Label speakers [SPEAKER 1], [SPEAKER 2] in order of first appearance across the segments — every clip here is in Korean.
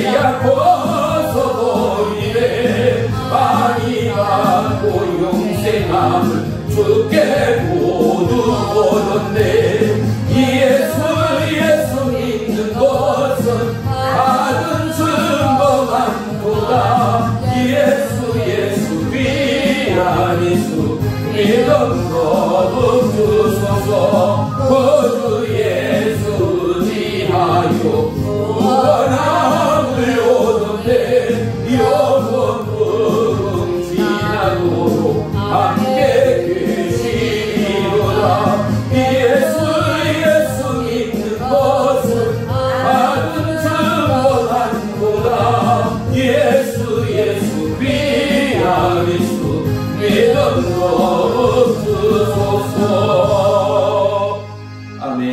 [SPEAKER 1] 죄악 벗어도 이래 많이 받고 영생함을 주께 모두 보던데 예수 믿는 것은 다른 증거만 보다 예수 위한 예수 믿음 거듭 주소서 구주 예수 지하여 구원함을 오던데 영원 지나도록 함께 계시리로다 예수 믿는 것은 다른 증거단보다 예수 위한 예수 믿음 거듭 주소서. 아멘.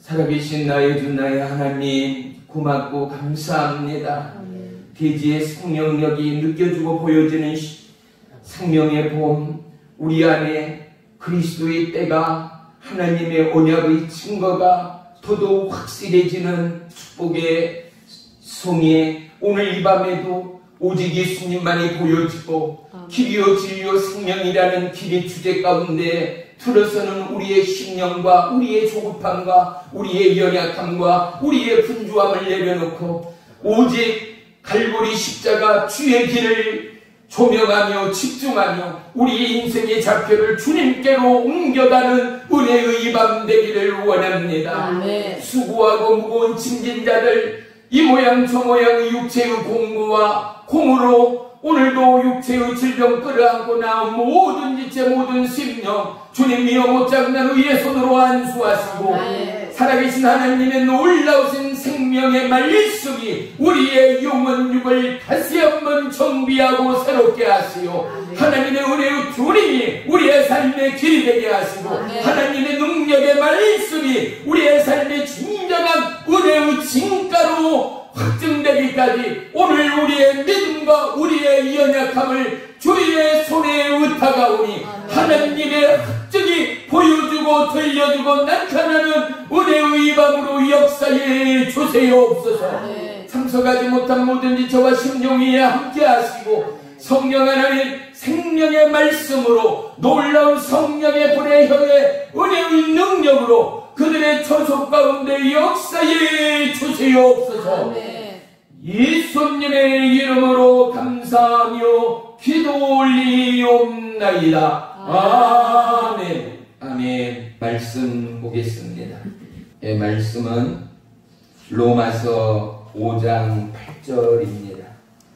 [SPEAKER 1] 살아계신 나의 주 나의 하나님 고맙고 감사합니다. 대지의 생명력이 느껴지고 보여지는 생명의 봄, 우리 안에 그리스도의 때가 하나님의 언약의 증거가 더더욱 확실해지는 축복의 송이에 오늘 이 밤에도 오직 예수님만이 보여지고 길이요 진리요 생명이라는 길의 주제 가운데 들어서는 우리의 심령과 우리의 조급함과 우리의 연약함과 우리의 분주함을 내려놓고 오직 갈보리 십자가 주의 길을 조명하며 집중하며 우리의 인생의 좌표를 주님께로 옮겨가는 은혜의 이 밤 되기를 원합니다.
[SPEAKER 2] 아멘.
[SPEAKER 1] 수고하고 무거운 짐진 자들, 이 모양 저 모양의 육체의 공무와 공으로 오늘도 육체의 질병 끌어안고 나온 모든 지체 모든 심령 주님이여 못장난 의의 손으로 안수하시고 살아계신 하나님의 놀라우신 생명의 말씀이 우리의 영혼육을 다시 한번 정비하고 새롭게 하시오. 하나님의 은혜의 주님이 우리의 삶의 길이 되게 하시고 하나님의 능력의 말씀이 우리의 삶의 진정한 은혜의 진가로 확증되기까지 오늘 우리의 믿음과 우리의 연약함을 주의 손에 의탁하오니 하나님의 확증이 보여주고 들려주고 나타나는 은혜의 밤으로 역사에 주세요옵소서. 참석하지 못한 모든 저와 심령위에 함께 하시고 성령 하나님 생명의 말씀으로 놀라운 성령의 불의 혀의 은혜의 능력으로 그들의 처속 가운데 역사에 주시옵소서. 예수님의 이름으로 감사하며 기도 올리옵나이다. 아멘. 아멘. 말씀 보겠습니다. 말씀은 로마서 5장 8절입니다.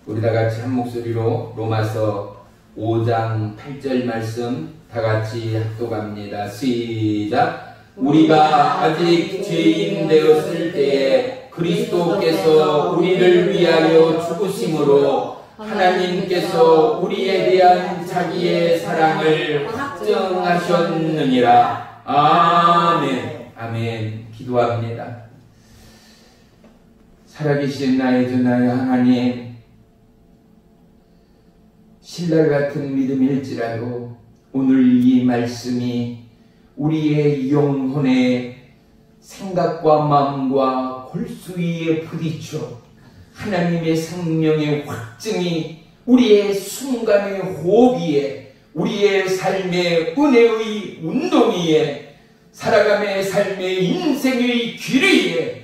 [SPEAKER 1] 우리 다 같이 한 목소리로 로마서 5장 8절 말씀 다 같이 합독합니다. 시작. 우리가 아직 죄인 되었을 때에 그리스도께서 우리를 위하여 죽으심으로 하나님께서 우리에 대한 자기의 사랑을 확증하셨느니라. 아멘. 아멘. 기도합니다. 살아계신 나의 주 나의 하나님, 신랄 같은 믿음일지라도 오늘 이 말씀이 우리의 영혼의 생각과 마음과 골수 위에 부딪혀 하나님의 생명의 확증이 우리의 순간의 호흡이에 우리의 삶의 은혜의 운동이에 살아감의 삶의 인생의 길이에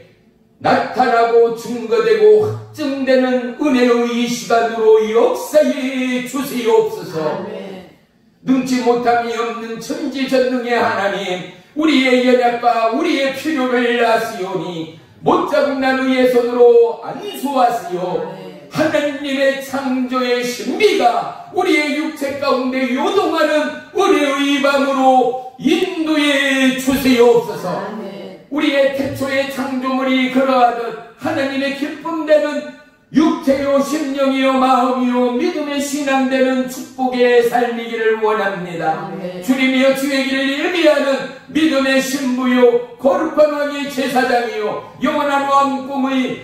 [SPEAKER 1] 나타나고 증거되고 확증되는 은혜의 이 시간으로 역사에 주시옵소서. 능치 못함이 없는 천지전능의 하나님, 우리의 연약과 우리의 필요를 아시오니 못자국난 의의 손으로 안수하시오. 하나님의 창조의 신비가 우리의 육체 가운데 요동하는 은혜의 밤으로 인도해 주시옵소서. 우리의 태초의 창조물이 그러하듯 하나님의 기쁨되는 육체요 심령이요 마음이요 믿음의 신앙되는 축복의 삶이기를 원합니다. 주님이여 주의 길을 예비하는 믿음의 신부요 거룩한 왕의 제사장이요 영원한 왕 꿈의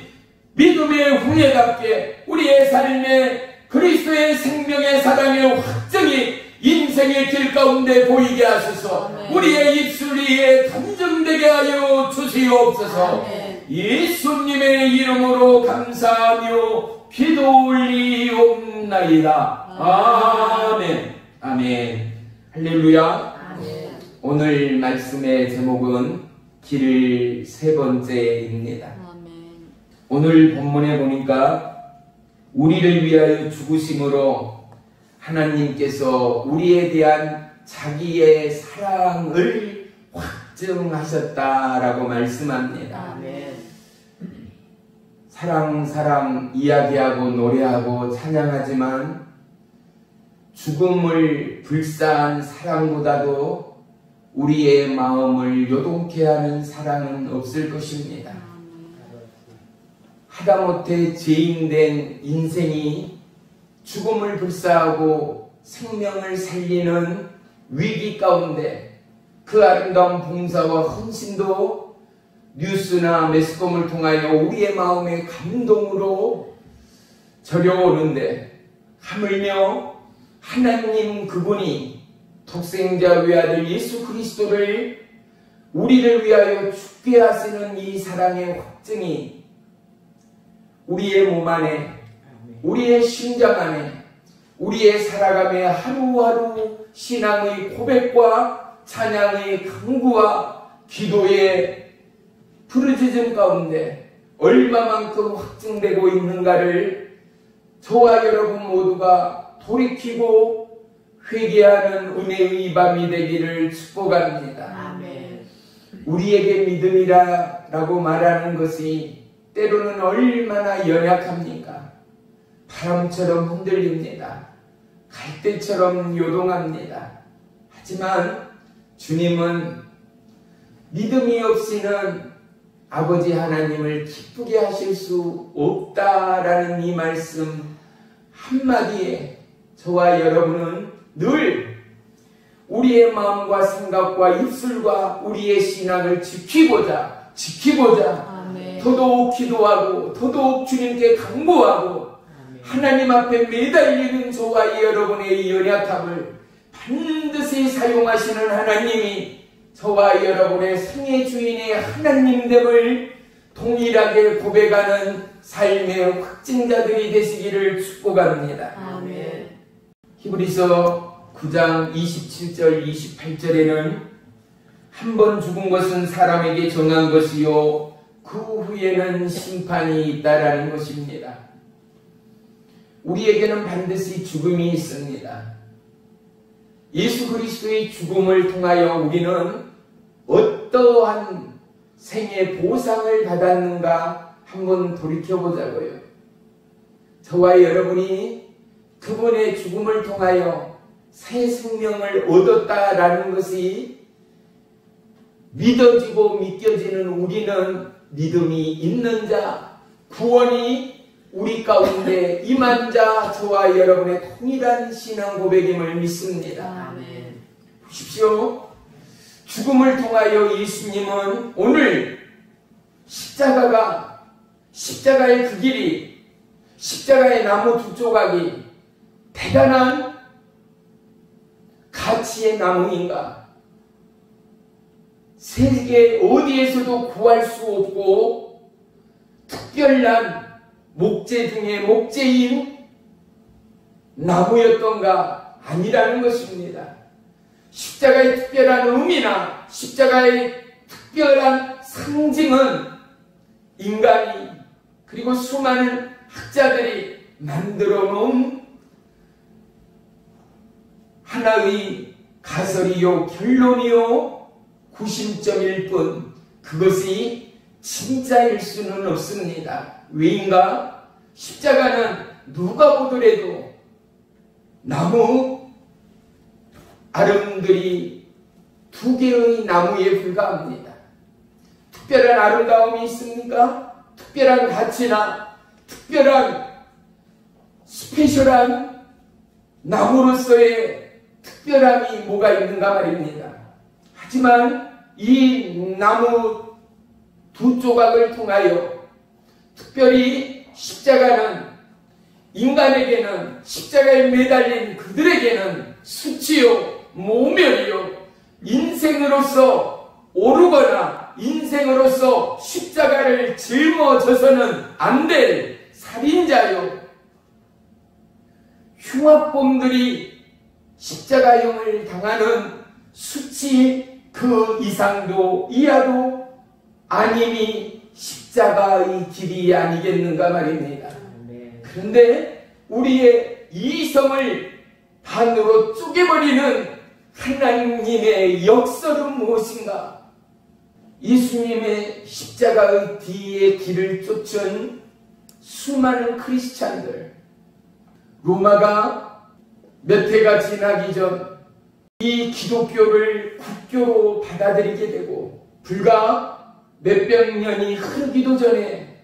[SPEAKER 1] 믿음의 후예답게 우리의 삶에 그리스도의 생명의 사랑의 확증이 인생의 길 가운데 보이게 하소서. 우리의 입술 위에 감정되게 하여 주시옵소서. 예수님의 이름으로 감사하며 기도 올리옵나이다. 아멘. 아멘. 할렐루야. 아멘. 오늘 말씀의 제목은 길 세 번째입니다. 아멘. 오늘 본문에 보니까 우리를 위하여 죽으심으로 하나님께서 우리에 대한 자기의 사랑을 확증하셨다라고 말씀합니다. 아멘. 사랑 이야기하고 노래하고 찬양하지만 죽음을 불사한 사랑보다도 우리의 마음을 요동케 하는 사랑은 없을 것입니다. 하다못해 죄인된 인생이 죽음을 불사하고 생명을 살리는 위기 가운데 그 아름다운 봉사와 헌신도 뉴스나 매스컴을 통하여 우리의 마음에 감동으로 절여오는데, 하물며 하나님 그분이 독생자 외아들 예수 그리스도를 우리를 위하여 죽게 하시는 이 사랑의 확증이 우리의 몸 안에, 우리의 심장 안에, 우리의 살아감의 하루하루 신앙의 고백과 찬양의 강구와 기도의 부르짖음 가운데 얼마만큼 확증되고 있는가를 저와 여러분 모두가 돌이키고 회개하는 은혜의 밤이 되기를 축복합니다.
[SPEAKER 2] 아멘.
[SPEAKER 1] 우리에게 믿음이라고 말하는 것이 때로는 얼마나 연약합니까? 바람처럼 흔들립니다. 갈대처럼 요동합니다. 하지만 주님은 믿음이 없이는 아버지 하나님을 기쁘게 하실 수 없다라는 이 말씀 한마디에 저와 여러분은 늘 우리의 마음과 생각과 입술과 우리의 신앙을 지키고자
[SPEAKER 2] 아멘.
[SPEAKER 1] 더더욱 기도하고 더더욱 주님께 간구하고
[SPEAKER 2] 아멘.
[SPEAKER 1] 하나님 앞에 매달리는 저와 여러분의 연약함을 반드시 사용하시는 하나님이 저와 여러분의 생애 주인의 하나님됨을 동일하게 고백하는 삶의 확증자들이 되시기를 축복합니다.
[SPEAKER 2] 아멘.
[SPEAKER 1] 히브리서 9장 27절 28절에는 한 번 죽은 것은 사람에게 정한 것이요 그 후에는 심판이 있다라는 것입니다. 우리에게는 반드시 죽음이 있습니다. 예수 그리스도의 죽음을 통하여 우리는 어떠한 생의 보상을 받았는가 한번 돌이켜보자고요. 저와 여러분이 그분의 죽음을 통하여 새 생명을 얻었다라는 것이 믿어지고 믿겨지는 우리는 믿음이 있는 자, 구원이 우리 가운데 임한 자, 저와 여러분의 통일한 신앙 고백임을 믿습니다.
[SPEAKER 2] 아멘.
[SPEAKER 1] 보십시오. 죽음을 통하여 예수님은 오늘 십자가의 그 길이, 십자가의 나무 두 조각이 대단한 가치의 나무인가? 세계 어디에서도 구할 수 없고 특별한 목재 중에 목재인 나무였던가? 아니라는 것입니다. 십자가의 특별한 의미나 십자가의 특별한 상징은 인간이 그리고 수많은 학자들이 만들어 놓은 하나의 가설이요 결론이요 구심점일 뿐 그것이 진짜일 수는 없습니다. 왜인가? 십자가는 누가 보더라도 나무 아름들이 두 개의 나무에 불과합니다. 특별한 아름다움이 있습니까? 특별한 가치나 특별한 스페셜한 나무로서의 특별함이 뭐가 있는가 말입니다. 하지만 이 나무 두 조각을 통하여 특별히 십자가는 인간에게는 십자가에 매달린 그들에게는 수치요 모멸이요 인생으로서 오르거나 인생으로서 십자가를 짊어져서는 안 될 살인자요 흉악범들이 십자가형을 당하는 수치 그 이상도 이하도 아님이 십자가의 길이 아니겠는가 말입니다. 그런데 우리의 이성을 반으로 쪼개버리는 하나님의 역설은 무엇인가? 예수님의 십자가의 뒤에 길을 쫓은 수많은 크리스찬들, 로마가 몇 해가 지나기 전 이 기독교를 국교로 받아들이게 되고 불과 몇백 년이 흐르기도 전에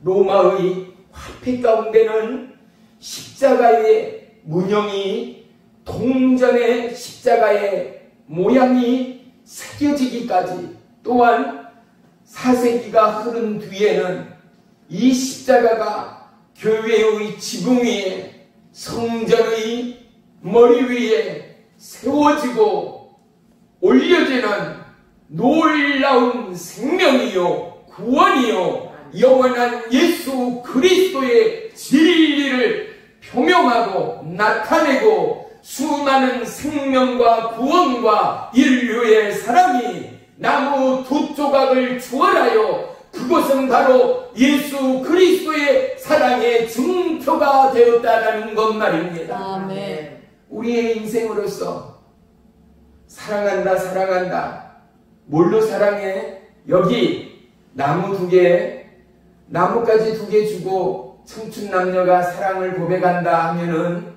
[SPEAKER 1] 로마의 화폐 가운데는 십자가의 문형이 동전의 십자가의 모양이 새겨지기까지 또한 4세기가 흐른 뒤에는 이 십자가가 교회의 지붕 위에, 성전의 머리 위에 세워지고 올려지는 놀라운 생명이요 구원이요 영원한 예수 그리스도의 진리를 표명하고 나타내고 수많은 생명과 구원과 인류의 사랑이 나무 두 조각을 초월하여 그것은 바로 예수 그리스도의 사랑의 증표가 되었다는 것 말입니다.
[SPEAKER 2] 아멘.
[SPEAKER 1] 우리의 인생으로서 사랑한다 사랑한다. 뭘로 사랑해? 여기 나무 2개, 나뭇가지 2개 주고 청춘 남녀가 사랑을 고백한다 하면은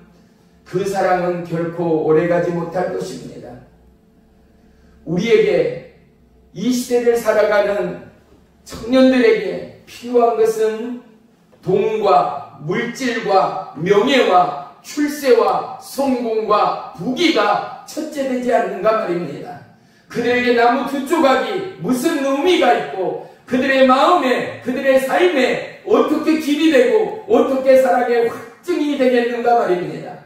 [SPEAKER 1] 그 사랑은 결코 오래가지 못할 것입니다. 우리에게 이 시대를 살아가는 청년들에게 필요한 것은 돈과 물질과 명예와 출세와 성공과 부귀가 첫째되지 않는가 말입니다. 그들에게 나무 2 조각이 무슨 의미가 있고 그들의 마음에 그들의 삶에 어떻게 길이 되고 어떻게 사랑의 확증이 되겠는가 말입니다.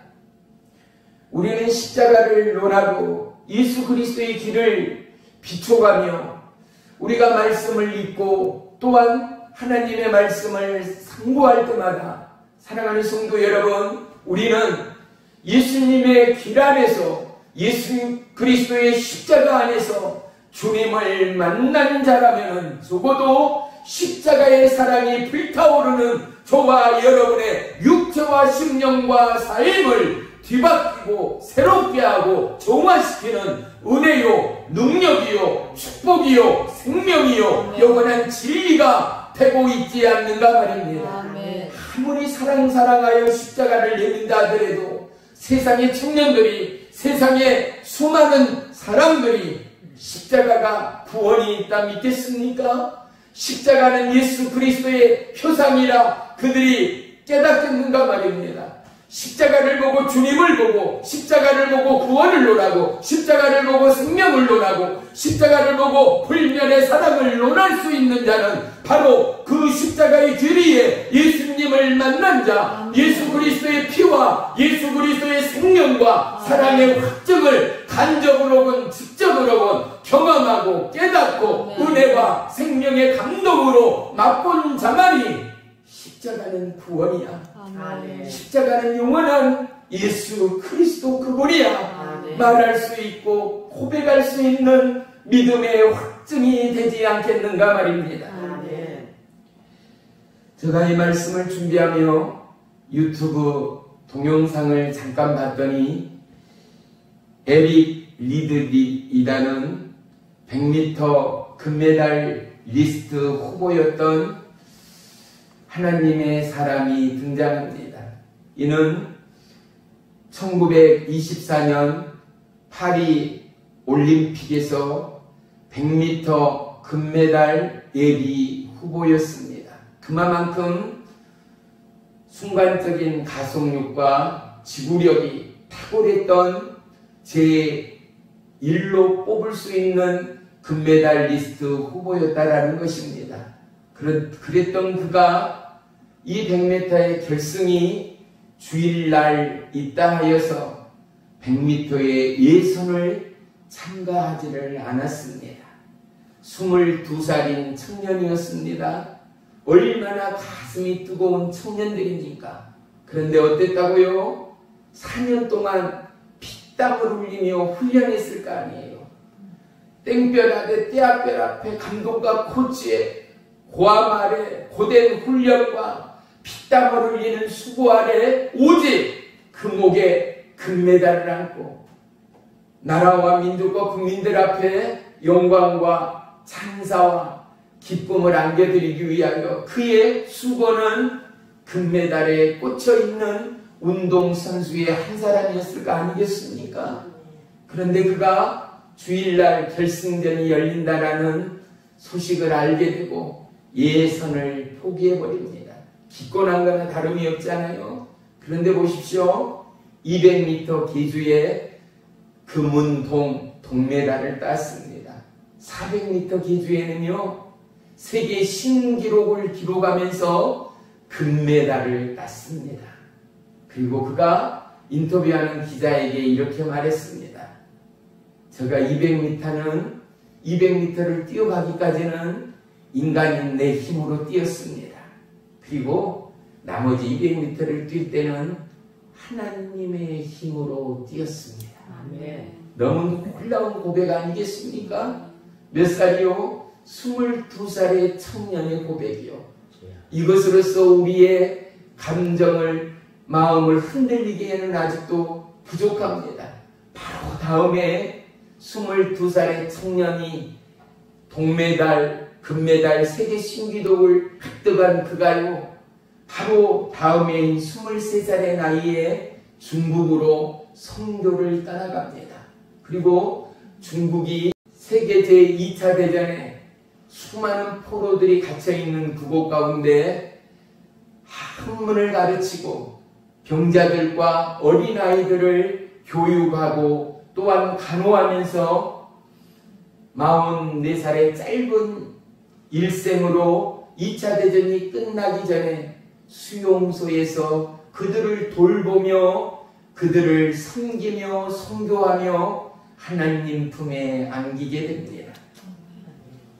[SPEAKER 1] 우리는 십자가를 논하고 예수 그리스도의 길을 비춰가며 우리가 말씀을 읽고 또한 하나님의 말씀을 상고할 때마다 사랑하는 성도 여러분, 우리는 예수님의 길 안에서 예수 그리스도의 십자가 안에서 주님을 만난 자라면 적어도 십자가의 사랑이 불타오르는 저와 여러분의 육체와 심령과 삶을 뒤바뀌고 새롭게 하고 정화시키는 은혜요, 능력이요, 축복이요, 생명이요, 영원한 진리가 되고 있지 않는가 말입니다.
[SPEAKER 2] 아멘.
[SPEAKER 1] 아무리 사랑하여 십자가를 내민다 하더라도 세상의 청년들이, 세상의 수많은 사람들이 십자가가 구원이 있다 믿겠습니까? 십자가는 예수 그리스도의 표상이라 그들이 깨닫겠는가 말입니다. 십자가를 보고 주님을 보고 십자가를 보고 구원을 논하고 십자가를 보고 생명을 논하고 십자가를 보고 불멸의 사랑을 논할 수 있는 자는 바로 그 십자가의 길 위에 예수님을 만난 자, 예수 그리스도의 피와 예수 그리스도의 생명과 사랑의 확증을 간접으로건 직접으로건 경험하고 깨닫고 은혜와 생명의 감동으로 맛본 자만이 십자가는 구원이야.
[SPEAKER 2] 아멘.
[SPEAKER 1] 십자가는 영원한 예수 그리스도 그분이야.
[SPEAKER 2] 아멘.
[SPEAKER 1] 말할 수 있고 고백할 수 있는 믿음의 확증이 되지 않겠는가 말입니다.
[SPEAKER 2] 아멘.
[SPEAKER 1] 제가 이 말씀을 준비하며 유튜브 동영상을 잠깐 봤더니 에릭 리드빗이라는 100m 금메달 리스트 후보였던 하나님의 사람이 등장합니다. 이는 1924년 파리 올림픽에서 100m 금메달 예비 후보였습니다. 그만큼 순간적인 가속력과 지구력이 탁월했던 제1로 뽑을 수 있는 금메달리스트 후보였다라는 것입니다. 그랬던 그가 이 100m의 결승이 주일날 있다 하여서 100m의 예선을 참가하지를 않았습니다. 22살인 청년이었습니다. 얼마나 가슴이 뜨거운 청년들입니까? 그런데 어땠다고요? 4년 동안 피땀을 흘리며 훈련했을 거 아니에요. 땡볕 아래 떼약볕 앞에 감독과 코치의 고함 아래 고된 훈련과 피땀을 흘리는 수고 아래 오직 그 목에 금메달을 안고 나라와 민족과 국민들 앞에 영광과 찬사와 기쁨을 안겨드리기 위하여 그의 수고는 금메달에 꽂혀있는 운동선수의 한 사람이었을 거 아니겠습니까? 그런데 그가 주일날 결승전이 열린다라는 소식을 알게 되고 예선을 포기해버립니다. 기권한 거나 다름이 없잖아요. 그런데 보십시오. 200m 계주에 금은 동메달을 땄습니다. 400m 계주에는요 세계 신기록을 기록하면서 금메달을 땄습니다. 그리고 그가 인터뷰하는 기자에게 이렇게 말했습니다. 제가 200m를 뛰어가기까지는 인간인 내 힘으로 뛰었습니다. 그리고 나머지 200m를 뛸 때는 하나님의 힘으로 뛰었습니다.
[SPEAKER 2] 아멘.
[SPEAKER 1] 너무 놀라운 고백 아니겠습니까? 몇 살이요? 22살의 청년의 고백이요. 이것으로서 우리의 감정을, 마음을 흔들리기에는 아직도 부족합니다. 바로 다음에 22살의 청년이 동메달, 금메달 세계 신기록을 획득한 그가요, 바로 다음해인 23살의 나이에 중국으로 선교를 떠나갑니다. 그리고 중국이 세계 제2차 대전에 수많은 포로들이 갇혀있는 그곳 가운데 학문을 가르치고 병자들과 어린아이들을 교육하고 또한 간호하면서 44살의 짧은 일생으로 2차 대전이 끝나기 전에 수용소에서 그들을 돌보며 그들을 섬기며 선교하며 하나님 품에 안기게 됩니다.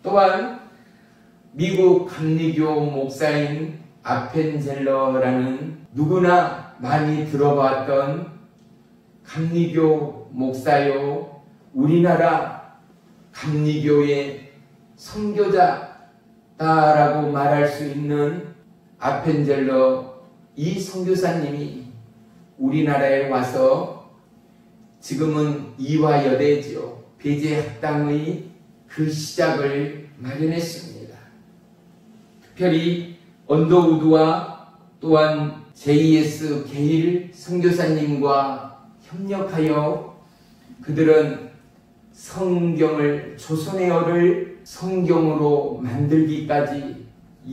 [SPEAKER 1] 또한 미국 감리교 목사인 아펜젤러라는 누구나 많이 들어봤던 감리교 목사요, 우리나라 감리교의 선교자다라고 말할 수 있는 아펜젤러 이 선교사님이 우리나라에 와서 지금은 이화여대지요, 배제학당의 그 시작을 마련했습니다. 특별히 언더우드와 또한 JS 게일 선교사님과 협력하여 그들은 성경을, 조선의어를 성경으로 만들기까지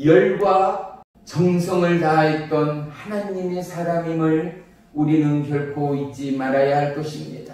[SPEAKER 1] 열과 정성을 다했던 하나님의 사람임을 우리는 결코 잊지 말아야 할 것입니다.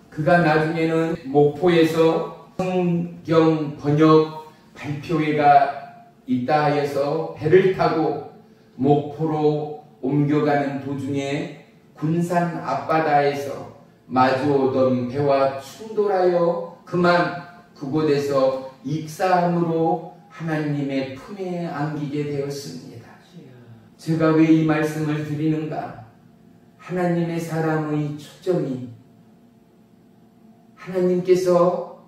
[SPEAKER 1] 그가 나중에는 목포에서 성경 번역 발표회가 있다 하여서 배를 타고 목포로 옮겨가는 도중에 군산 앞바다에서 마주오던 배와 충돌하여 그만 그곳에서 익사함으로 하나님의 품에 안기게 되었습니다. 제가 왜 이 말씀을 드리는가? 하나님의 사람의 초점이 하나님께서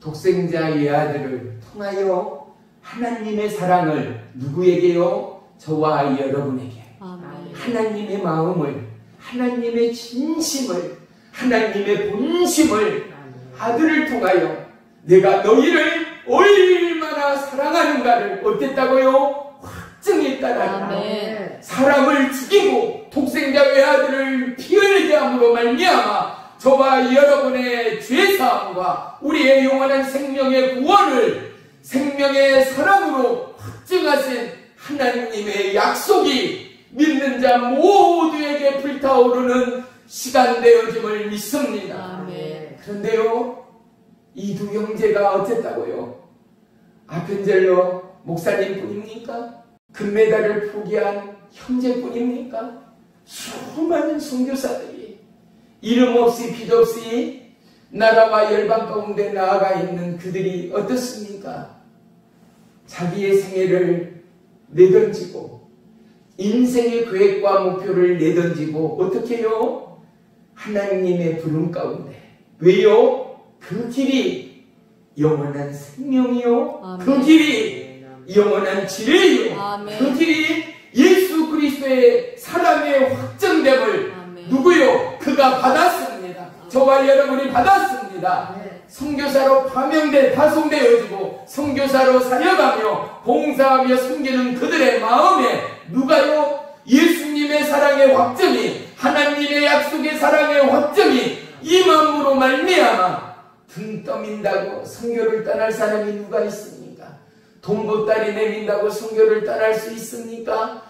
[SPEAKER 1] 독생자 외아들을 통하여 하나님의 사랑을 누구에게요? 저와 여러분에게. 아멘. 하나님의 마음을, 하나님의 진심을, 하나님의 본심을 아들을 통하여 내가 너희를 얼마나 사랑하는가를 어땠다고요? 확증했다라니. 사람을 죽이고 독생자 외아들을 피 흘리게 함으로 말미암아 저와 여러분의 죄사함과 우리의 영원한 생명의 구원을 생명의 사랑으로 확증하신 하나님의 약속이 믿는 자 모두에게 불타오르는 시간 되어짐을 믿습니다. 아멘. 그런데요, 이 두 형제가 어쨌다고요? 아펜젤러 목사님 뿐입니까? 금메달을 포기한 형제뿐입니까? 수많은 선교사들이 이름 없이 빛 없이 나라와 열방 가운데 나아가 있는 그들이 어떻습니까? 자기의 생애를 내던지고 인생의 계획과 목표를 내던지고 어떻게 해요? 하나님의 부름 가운데. 왜요? 그 길이 영원한 생명이요. 아멘. 그 길이 영원한 지혜요. 아멘. 그 길이 예수 그리스도의 사랑의 확정됨을 아멘. 누구요? 그가 받았습니다. 아멘. 저와 여러분이 받았습니다. 아멘. 선교사로 파송되어지고 선교사로 사역하며 봉사하며 섬기는 그들의 마음에 누가요? 예수님의 사랑의 확정이, 하나님의 약속의 사랑의 확정이 임함으로 말미암아 등 떠민다고 선교를 떠날 사람이 누가 있습니까? 돈 보따리 내민다고 선교를 떠날 수 있습니까?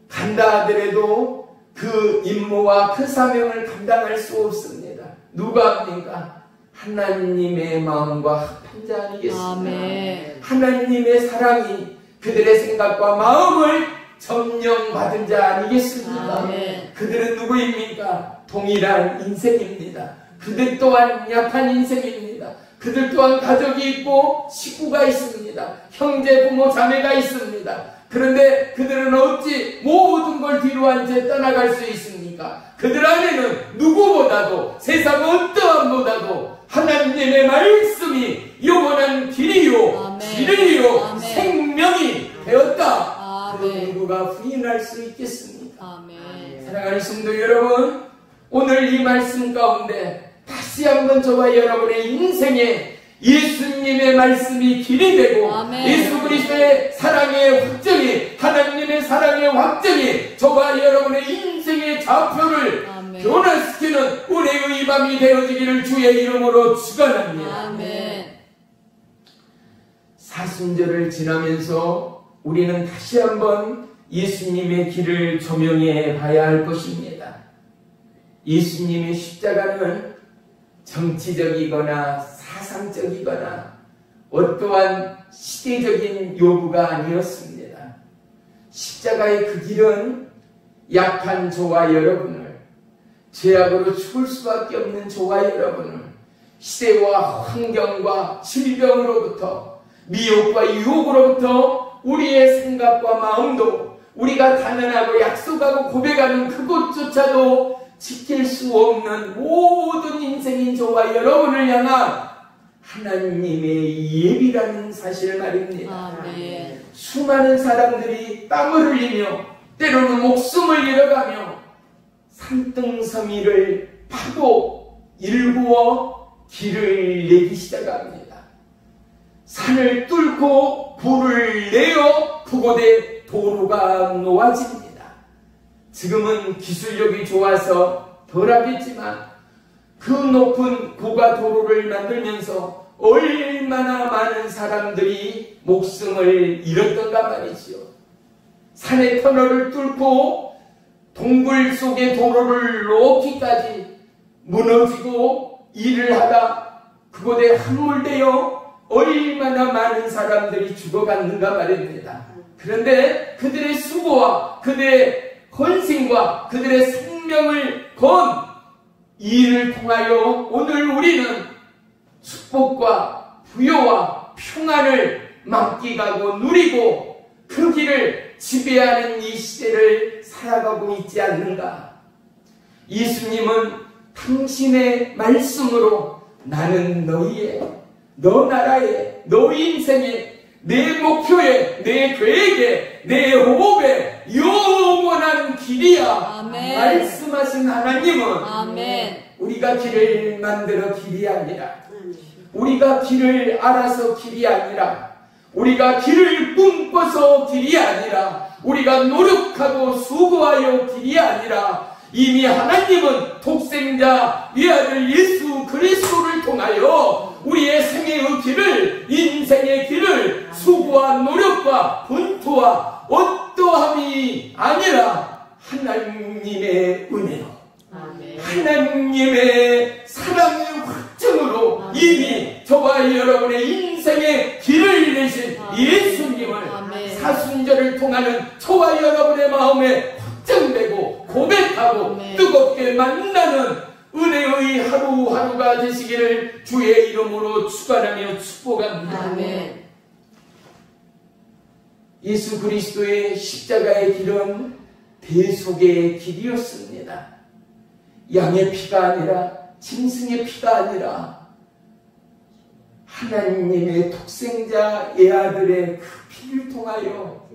[SPEAKER 1] 간다 하더라도 그 임무와 그 사명을 감당할 수 없습니다. 누가 합니까? 하나님의 마음과 합한 자 아니겠습니까? 아멘. 하나님의 사랑이 그들의 생각과 마음을 점령받은 자 아니겠습니까?
[SPEAKER 2] 아멘.
[SPEAKER 1] 그들은 누구입니까? 동일한 인생입니다. 그들 또한 약한 인생입니다. 그들 또한 가족이 있고 식구가 있습니다. 형제, 부모, 자매가 있습니다. 그런데 그들은 어찌 모든 걸 뒤로 한 채 떠나갈 수 있습니까? 그들 안에는 누구보다도 세상 어떠한 보다도 하나님의 말씀이 영원한 길이요
[SPEAKER 3] 아멘.
[SPEAKER 1] 진리요
[SPEAKER 3] 아멘.
[SPEAKER 1] 생명이 되었다. 그
[SPEAKER 3] 아멘.
[SPEAKER 1] 누구가 부인할 수 있겠습니까?
[SPEAKER 3] 아멘.
[SPEAKER 1] 사랑하는 성도 여러분, 오늘 이 말씀 가운데 다시 한번 저와 여러분의 인생에 예수님의 말씀이 길이 되고
[SPEAKER 3] 아멘.
[SPEAKER 1] 예수 그리스도의 사랑의 확정이, 하나님의 사랑의 확정이 저와 여러분의 인생의 좌표를
[SPEAKER 3] 아멘.
[SPEAKER 1] 변화시키는 은혜의 밤이 되어지기를 주의 이름으로 축원합니다.
[SPEAKER 3] 아멘.
[SPEAKER 1] 사순절을 지나면서 우리는 다시 한번 예수님의 길을 조명해 봐야 할 것입니다. 예수님의 십자가는 정치적이거나 사상적이거나 어떠한 시대적인 요구가 아니었습니다. 십자가의 그 길은 약한 저와 여러분을, 죄악으로 죽을 수밖에 없는 저와 여러분을 시대와 환경과 질병으로부터, 미혹과 유혹으로부터 우리의 생각과 마음도, 우리가 단언하고 약속하고 고백하는 그것조차도 지킬 수 없는 모든 인생인 저와 여러분을 향한 하나님의 예비라는 사실 말입니다.
[SPEAKER 3] 아멘.
[SPEAKER 1] 수많은 사람들이 땀을 흘리며 때로는 목숨을 잃어가며 산등섬이를 파고 일구어 길을 내기 시작합니다. 산을 뚫고 불을 내어 그곳에 도로가 놓아집니다. 지금은 기술력이 좋아서 덜하겠지만 그 높은 고가 도로를 만들면서 얼마나 많은 사람들이 목숨을 잃었던가 말이지요. 산의 터널을 뚫고 동굴 속의 도로를 놓기까지 무너지고 일을 하다 그곳에 함몰되어 얼마나 많은 사람들이 죽어갔는가 말입니다. 그런데 그들의 수고와 그들의 헌신과 그들의 생명을 건 일을 통하여 오늘 우리는 축복과 부요와 평안을 만끽하고 누리고 그 길을 지배하는 이 시대를 살아가고 있지 않는가? 예수님은 당신의 말씀으로 나는 너희의, 너 나라의, 너 인생의, 내 목표에, 내 계획에, 내 호흡에 영원한 길이야.
[SPEAKER 3] 아멘.
[SPEAKER 1] 말씀하신 하나님은
[SPEAKER 3] 아멘.
[SPEAKER 1] 우리가 길을 만들어 길이 아니라, 우리가 길을 알아서 길이 아니라, 우리가 길을 꿈꿔서 길이 아니라, 우리가 노력하고 수고하여 길이 아니라, 이미 하나님은 독생자 외아들 예수 그리스도를 통하여 우리의 생애의 길을, 인생의 길을 수고와 노력과 분투와 어떠함이 아니라 하나님의 은혜로,
[SPEAKER 3] 아멘.
[SPEAKER 1] 하나님의 사랑의 확정으로
[SPEAKER 3] 아멘.
[SPEAKER 1] 이미 저와 여러분의 인생의 길을 내신
[SPEAKER 3] 아멘.
[SPEAKER 1] 예수님을
[SPEAKER 3] 아멘.
[SPEAKER 1] 사순절을 통하는 저와 여러분의 마음에 확정되고 고백하고
[SPEAKER 3] 아멘.
[SPEAKER 1] 뜨겁게 만나는 은혜의 하루하루가 되시기를 주의 이름으로 축원하며 축복합니다.
[SPEAKER 3] 아멘.
[SPEAKER 1] 예수 그리스도의 십자가의 길은 대속의 길이었습니다. 양의 피가 아니라, 짐승의 피가 아니라 하나님의 독생자 애아들의 그 피를 통하여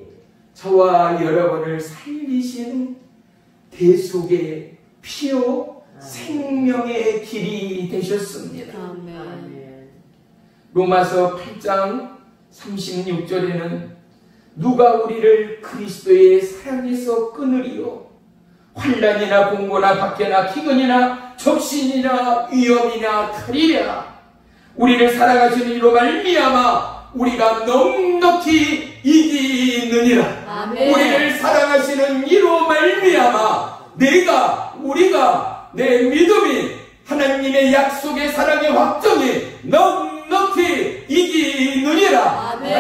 [SPEAKER 1] 저와 여러분을 살리신 대속의 피요 생명의 길이 되셨습니다.
[SPEAKER 3] 아멘.
[SPEAKER 1] 로마서 8장 36절에는 누가 우리를 그리스도의 사랑에서 끊으리요? 환난이나 공고나 박해나 기근이나 적신이나 위험이나 칼이랴. 우리를 사랑하시는 이로 말미암아 우리가 넉넉히 이기느니라.
[SPEAKER 3] 아멘.
[SPEAKER 1] 우리를 사랑하시는 이로 말미암아 우리가 내 믿음이 하나님의 약속의 사랑의 확정이 넉넉히 이기느니라.
[SPEAKER 3] 아멘.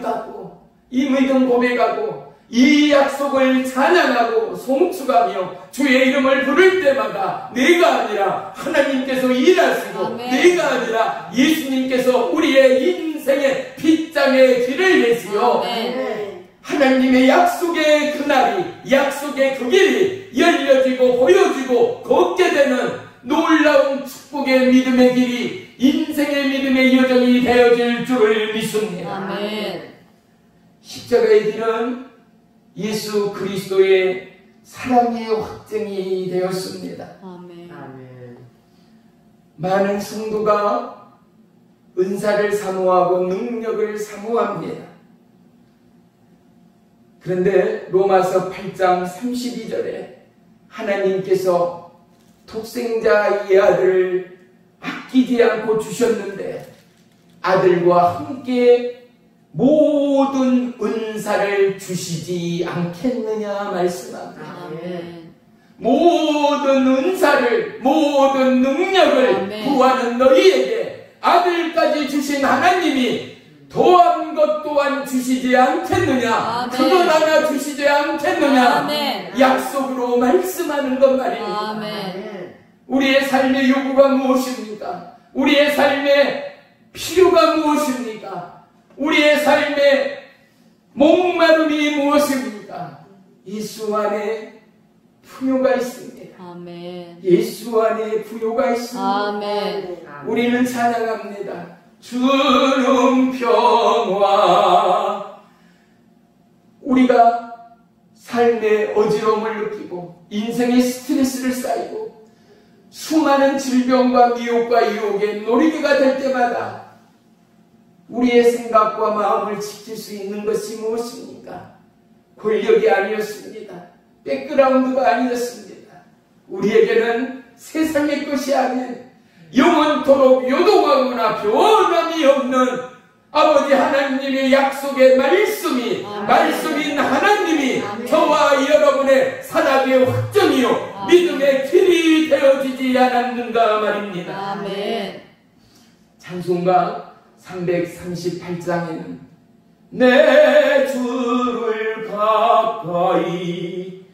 [SPEAKER 1] 붙잡고 이 믿음 고백하고 이 약속을 찬양하고 송축하며 주의 이름을 부를 때마다 내가 아니라 하나님께서 일하시고
[SPEAKER 3] 아멘.
[SPEAKER 1] 내가 아니라 예수님께서 우리의 인생의 빗장의 길을 내시어
[SPEAKER 3] 아멘.
[SPEAKER 1] 하나님의 약속의 그날이 약속의 그 길이 열려지고 보여지고 걷게 되는 놀라운 축복의 믿음의 길이 인생의 믿음의 여정이 되어질 줄을 믿습니다.
[SPEAKER 3] 아멘.
[SPEAKER 1] 십자가의 길은 예수 그리스도의 사랑의 확증이 되었습니다.
[SPEAKER 3] 아멘.
[SPEAKER 2] 아멘.
[SPEAKER 1] 많은 성도가 은사를 사모하고 능력을 사모합니다. 그런데 로마서 8장 32절에 하나님께서 독생자 이 아들을 아끼지 않고 주셨는데 아들과 함께 모든 은사를 주시지 않겠느냐 말씀합니다.
[SPEAKER 3] 아멘.
[SPEAKER 1] 모든 은사를 모든 능력을
[SPEAKER 3] 아멘.
[SPEAKER 1] 구하는 너희에게 아들까지 주신 하나님이 더한 것 또한 주시지 않겠느냐
[SPEAKER 3] 아멘.
[SPEAKER 1] 그것 하나 주시지 않겠느냐
[SPEAKER 3] 아멘.
[SPEAKER 1] 약속으로 말씀하는 것 말입니다.
[SPEAKER 3] 아멘.
[SPEAKER 1] 우리의 삶의 요구가 무엇입니까? 우리의 삶의 필요가 무엇입니까? 우리의 삶의 목마름이 무엇입니까? 예수 안에 부요가 있습니다.
[SPEAKER 3] 아멘.
[SPEAKER 1] 예수 안에 부요가 있습니다.
[SPEAKER 3] 아멘.
[SPEAKER 1] 우리는 찬양합니다. 주는 평화. 우리가 삶의 어지러움을 느끼고 인생의 스트레스를 쌓이고 수많은 질병과 미혹과 유혹의 노리개가 될 때마다 우리의 생각과 마음을 지킬 수 있는 것이 무엇입니까? 권력이 아니었습니다. 백그라운드가 아니었습니다. 우리에게는 세상의 것이 아닌 영원토록 요동하거나 변함이 없는 아버지 하나님의 약속의 말씀이
[SPEAKER 3] 아멘.
[SPEAKER 1] 말씀인 하나님이
[SPEAKER 3] 아멘.
[SPEAKER 1] 저와 여러분의 살아의 확정이요
[SPEAKER 3] 아멘.
[SPEAKER 1] 믿음의 길이 되어지지 않았는가 말입니다.
[SPEAKER 3] 아멘.
[SPEAKER 1] 찬송가 338장에는 내 주를 가까이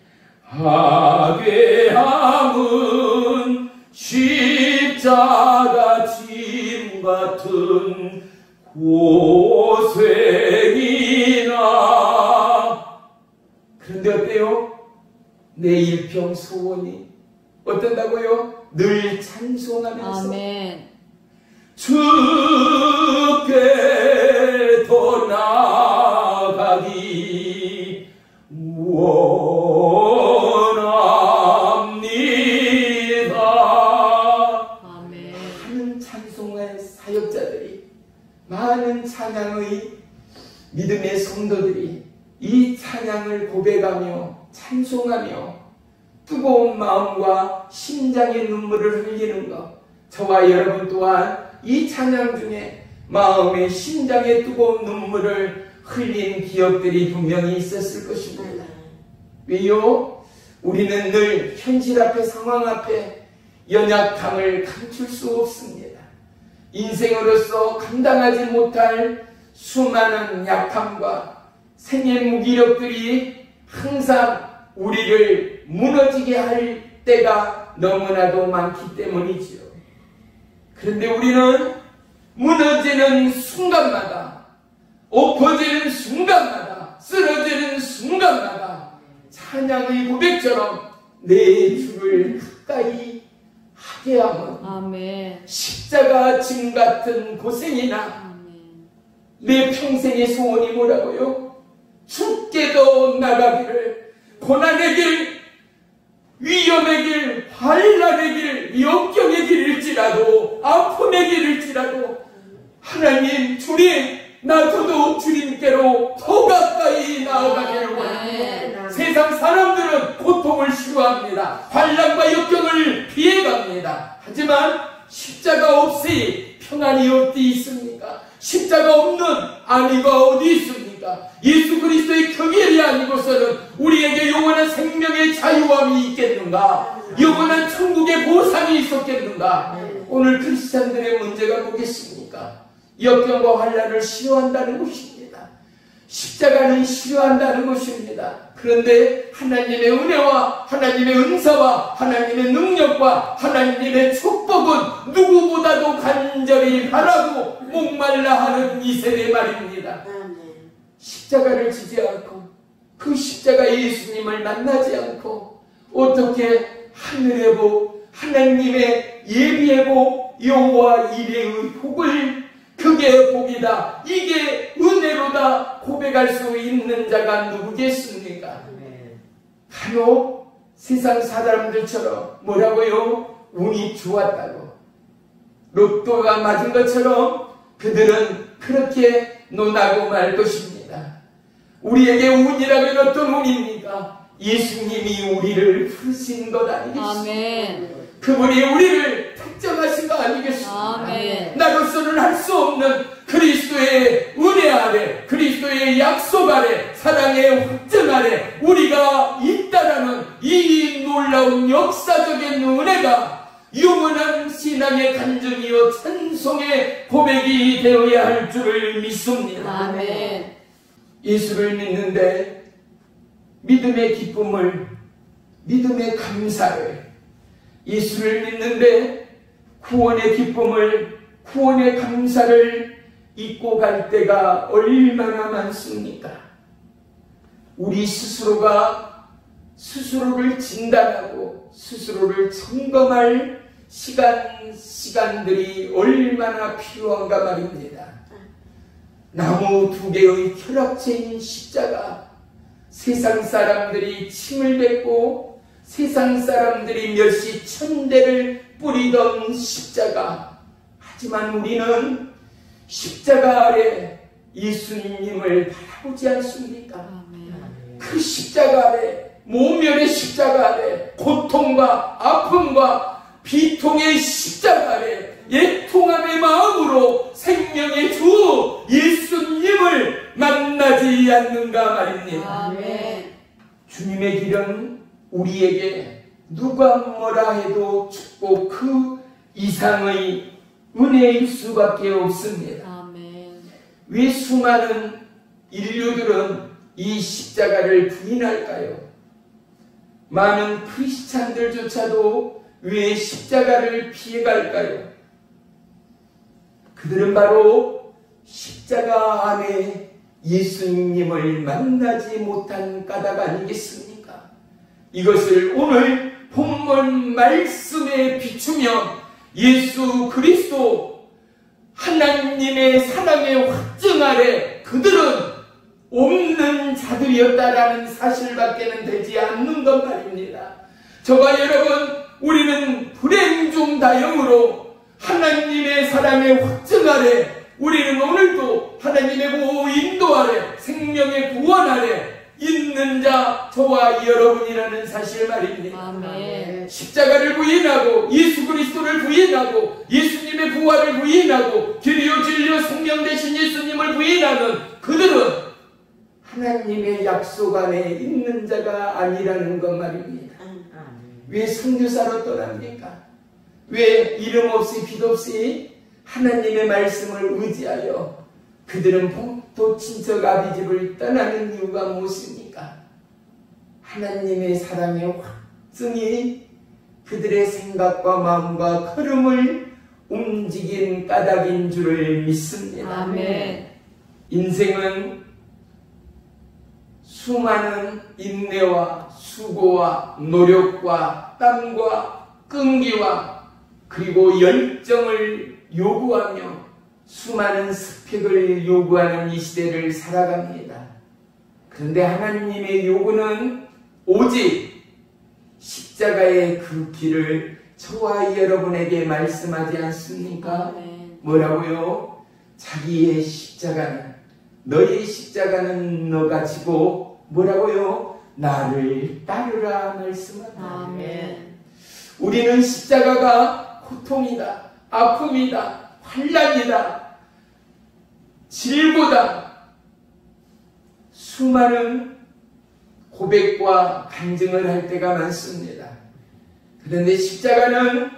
[SPEAKER 1] 하게 함은 십자가 짐 같은 고생이나. 그런데 어때요? 내 일평 소원이 어떤다고요? 늘 찬송하면서
[SPEAKER 3] 아멘.
[SPEAKER 1] 주께 더 나아가기 원합니다.
[SPEAKER 3] 아멘.
[SPEAKER 1] 많은 찬송의 사역자들이 많은 찬양의 믿음의 성도들이 이 찬양을 고백하며 찬송하며 뜨거운 마음과 심장의 눈물을 흘리는 것, 저와 여러분 또한 이 찬양 중에 마음의 심장의 뜨거운 눈물을 흘린 기억들이 분명히 있었을 것입니다. 왜요? 우리는 늘 현실 앞에 상황 앞에 연약함을 감출 수 없습니다. 인생으로서 감당하지 못할 수많은 약함과 생의 무기력들이 항상 우리를 무너지게 할 때가 너무나도 많기 때문이지요. 그런데 우리는 무너지는 순간마다, 엎어지는 순간마다, 쓰러지는 순간마다 찬양의 고백처럼 내 주를 가까이 하게 하면
[SPEAKER 3] 아멘.
[SPEAKER 1] 십자가 짐 같은 고생이나
[SPEAKER 3] 아멘.
[SPEAKER 1] 내 평생의 소원이 뭐라고요? 죽게도 나가기를, 고난의 길, 위험의 길, 환난의 길, 역경의 길일지라도, 아픔의 길일지라도 하나님, 주님, 나 저도 주님께로 더 가까이 나아가기를 원합니다. 세상 사람들은 고통을 싫어합니다. 환난과 역경을 피해갑니다. 하지만 십자가 없이 평안이 어디 있습니까? 십자가 없는 안위가 어디 있습니까? 예수 그리스도의 경일이 아니고서는 우리에게 영원한 생명의 자유함이 있겠는가? 영원한 천국의 보상이 있었겠는가? 오늘 크리스찬들의 문제가 뭐겠습니까? 역경과 환난을 싫어한다는 것입니다. 십자가는 싫어한다는 것입니다. 그런데 하나님의 은혜와 하나님의 은사와 하나님의 능력과 하나님의 축복은 누구보다도 간절히 바라고 목말라 하는 이 세대 말입니다. 십자가를 지지 않고 그 십자가 예수님을 만나지 않고 어떻게 하늘의 복, 하나님의 예비의 복, 여호와 이레의 복을 그게 복이다, 이게 은혜로다 고백할 수 있는 자가 누구겠습니까? 간혹 세상 사람들처럼 뭐라고요? 운이 좋았다고, 로또가 맞은 것처럼 그들은 그렇게 논하고 말 것입니다. 우리에게 운이라면 어떤 운입니까? 예수님이 우리를 부르신 것 아니겠습니까?
[SPEAKER 3] 아멘.
[SPEAKER 1] 그분이 우리를 택정하신 거 아니겠습니까?
[SPEAKER 3] 아멘.
[SPEAKER 1] 나로서는 할 수 없는 그리스도의 은혜 아래, 그리스도의 약속 아래, 사랑의 확증 아래 우리가 있다라는 이 놀라운 역사적인 은혜가 영원한 신앙의 간증이요 찬송의 고백이 되어야 할 줄을 믿습니다.
[SPEAKER 3] 아멘.
[SPEAKER 1] 예수를 믿는데 믿음의 기쁨을, 믿음의 감사를, 예수를 믿는데 구원의 기쁨을, 구원의 감사를 잊고 갈 때가 얼마나 많습니까? 우리 스스로가 스스로를 진단하고 스스로를 점검할 시간들이 얼마나 필요한가 말입니다. 나무 두 개의 결합체인 십자가, 세상 사람들이 침을 뱉고 세상 사람들이 멸시 천대를 뿌리던 십자가, 하지만 우리는 십자가 아래 예수님을 바라보지 않습니까?
[SPEAKER 3] 아멘.
[SPEAKER 1] 그 십자가 아래, 모멸의 십자가 아래, 고통과 아픔과 비통의 십자가 아래 애통함의 마음으로 생명의 주 예수님을 만나지 않는가 말입니다.
[SPEAKER 3] 아멘.
[SPEAKER 1] 주님의 길은 우리에게 누가 뭐라 해도 축복 그 이상의 은혜일 수밖에 없습니다.
[SPEAKER 3] 아멘.
[SPEAKER 1] 왜 수많은 인류들은 이 십자가를 부인할까요? 많은 크리스찬들조차도 왜 십자가를 피해갈까요? 그들은 바로 십자가 안에 예수님을 만나지 못한 까닭 아니겠습니까? 이것을 오늘 본문 말씀에 비추며 예수 그리스도 하나님의 사랑의 확증 아래 그들은 없는 자들이었다라는 사실밖에는 되지 않는 것 말입니다. 저와 여러분, 우리는 불행 중 다행으로 하나님의 사랑의 확증 아래 우리는 오늘도 하나님의 보호 인도 아래 생명의 구원 아래 있는 자 저와 여러분이라는 사실 말입니다.
[SPEAKER 3] 아멘.
[SPEAKER 1] 십자가를 부인하고 예수 그리스도를 부인하고 예수님의 부활을 부인하고 길이요 진리요 생명 되신 예수님을 부인하는 그들은 하나님의 약속 안에 있는 자가 아니라는 것 말입니다. 왜 선교사로 떠납니까? 왜 이름 없이 빛 없이 하나님의 말씀을 의지하여 그들은 본토 친척 아비집을 떠나는 이유가 무엇입니까? 하나님의 사랑의 확증이 그들의 생각과 마음과 걸음을 움직인 까닭인 줄을 믿습니다.
[SPEAKER 3] 아멘.
[SPEAKER 1] 인생은 수많은 인내와 수고와 노력과 땀과 끈기와 그리고 열정을 요구하며 수많은 스펙을 요구하는 이 시대를 살아갑니다. 그런데 하나님의 요구는 오직 십자가의 그 길을 저와 여러분에게 말씀하지 않습니까?
[SPEAKER 3] 아멘.
[SPEAKER 1] 뭐라고요? 자기의 십자가는, 너의 십자가는 너가 지고 뭐라고요? 나를 따르라 말씀한다.
[SPEAKER 3] 아멘.
[SPEAKER 1] 우리는 십자가가 고통이다, 아픔이다, 환난이다, 질보다 수많은 고백과 간증을 할 때가 많습니다. 그런데 십자가는